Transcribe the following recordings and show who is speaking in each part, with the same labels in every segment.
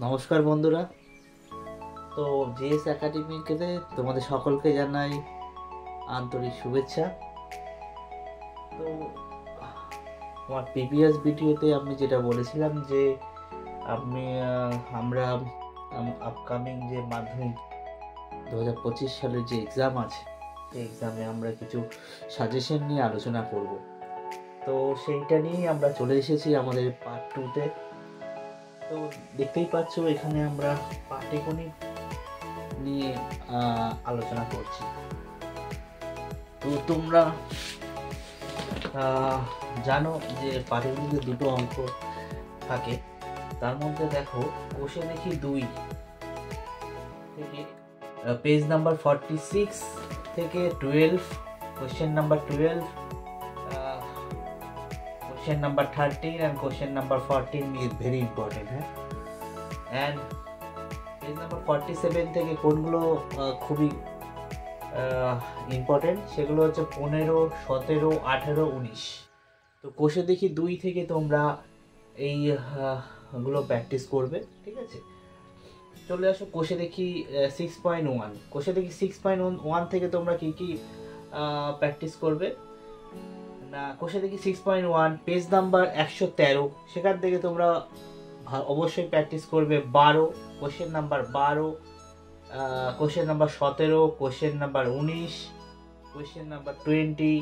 Speaker 1: নমস্কার বন্ধুরা। তো জিএস একাডেমিতে তোমাদের সকলকে জানাই আন্তরিক শুভেচ্ছা। তো আমার প্রিভিয়াস ভিডিওতে আমি যেটা বলেছিলাম যে আমরা আপকামিং যে মাধ্যমিক 2025 সালের যে এক্সাম আছে সেই এক্সামে আমরা কিছু সাজেশন নিয়ে আলোচনা করব। তো সেইটা নিয়েই আমরা চলে এসেছি আমাদের পার্ট 2-তে। তো দেখতেই পাচ্ছ এখানে আমরা পাটিগণিত নিয়ে আলোচনা করছি। তো তোমরা জানো যে পাটিগণিতে দুটো অঙ্ক থাকে, তার মধ্যে দেখো কোষে দেখি 2 থেকে পেজ নাম্বার 46 থেকে 12, question number 12, question number 13 and question number 14 is very important. And page number 47 থেকে কোনগুলো খুবই ইম্পর্টেন্ট, সেগুলো হচ্ছে 15, 17, 18, 19। তো কোষে দেখি 2 থেকে তোমরা এই গুলো প্র্যাকটিস করবে, ঠিক আছে। চলে আসো কোষে দেখি 6.1। কোষে দেখি 6.1 থেকে তোমরা কি কি প্র্যাকটিস করবে না। কোষে দেখি 6.1 পেজ নাম্বার 113, সেখান থেকে তোমরা অবশ্যই প্র্যাকটিস করবে 12, question number 12, question number 17, question number 19, question number 20,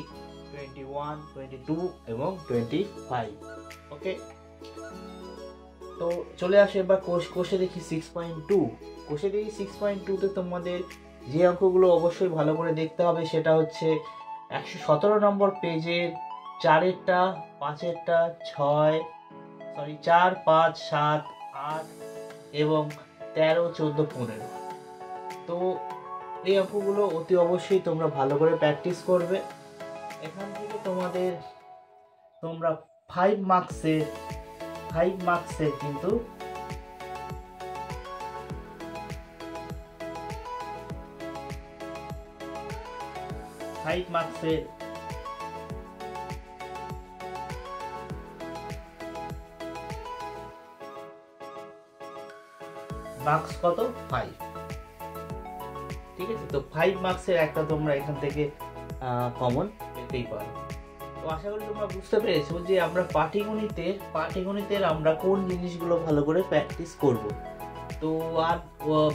Speaker 1: 21, 22 এবং 25। ওকে, তো চলে আসে এবার কোষে দেখি 6.2। কোষে দেখি 6.2-তে তোমাদের যে অঙ্কগুলো অবশ্যই ভালো করে দেখতে হবে সেটা হচ্ছে 117 নম্বর পেজের 4এরটা, 5এরটা, 4, 5, 7, 8 এবং 13, 14, 15। তো এই অঙ্কগুলো অতি অবশ্যই তোমরা ভালো করে প্র্যাকটিস করবে। এখান থেকে তোমরা 5 মার্কসের কিন্তু মার্কস কত? 5, ঠিক আছে। তো 5 মার্কসের একটা তোমরা এখান থেকে কমন পেতেই পারো। তো আশা করি তোমরা বুঝতে পেরেছো যে আমরা পাটিগণিতের আমরা কোন জিনিসগুলো ভালো করে প্র্যাকটিস করব। তো আর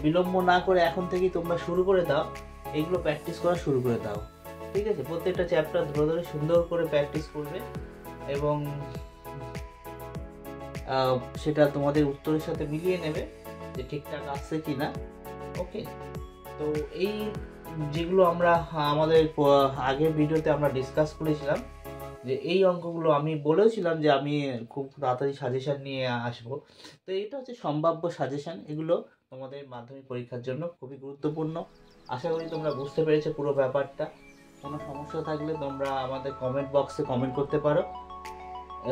Speaker 1: বিলম্ব না করে এখন থেকেই তোমরা শুরু করে দাও, এইগুলো প্র্যাকটিস করা শুরু করে দাও, ঠিক আছে। প্রত্যেকটা চ্যাপ্টার ধরে ধরে সুন্দর করে প্র্যাকটিস করবে এবং সেটা তোমাদের উত্তরের সাথে মিলিয়ে নেবে যে ঠিকঠাক আসছে কি না। ওকে, তো এই যেগুলো আমরা আমাদের আগের ভিডিওতে আমরা ডিসকাস করেছিলাম যে এই অঙ্কগুলো আমি বলেছিলাম যে আমি খুব তাড়াতাড়ি সাজেশন নিয়ে আসবো। তো এটা হচ্ছে সম্ভাব্য সাজেশন, এগুলো তোমাদের মাধ্যমিক পরীক্ষার জন্য খুবই গুরুত্বপূর্ণ। আশা করি তোমরা বুঝতে পেরেছো পুরো ব্যাপারটা। কোনো সমস্যা থাকলে তোমরা আমাদের কমেন্ট বক্সে কমেন্ট করতে পারো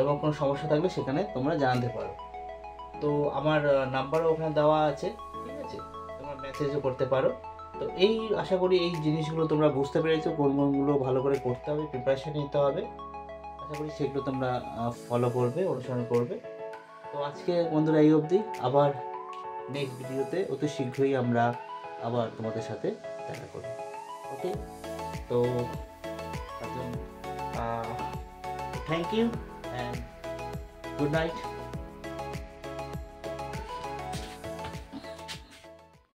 Speaker 1: এবং কোনো সমস্যা থাকলে সেখানে তোমরা জানাতে পারো। তো আমার নাম্বারও ওখানে দেওয়া আছে, ঠিক আছে, তোমরা মেসেজও করতে পারো। তো এই আশা করি এই জিনিসগুলো তোমরা বুঝতে পেরেছো, কোনগুলো ভালো করে করতে হবে, প্রিপারেশন নিতে হবে। আশা করি সেগুলো তোমরা ফলো করবে, অনুসরণ করবে। তো আজকে বন্ধুরা এই অবধি, আবার নেক্সট ভিডিওতে অতি শীঘ্রই আমরা আবার তোমাদের সাথে দেখা করব। ওকে, তো thank you and good night.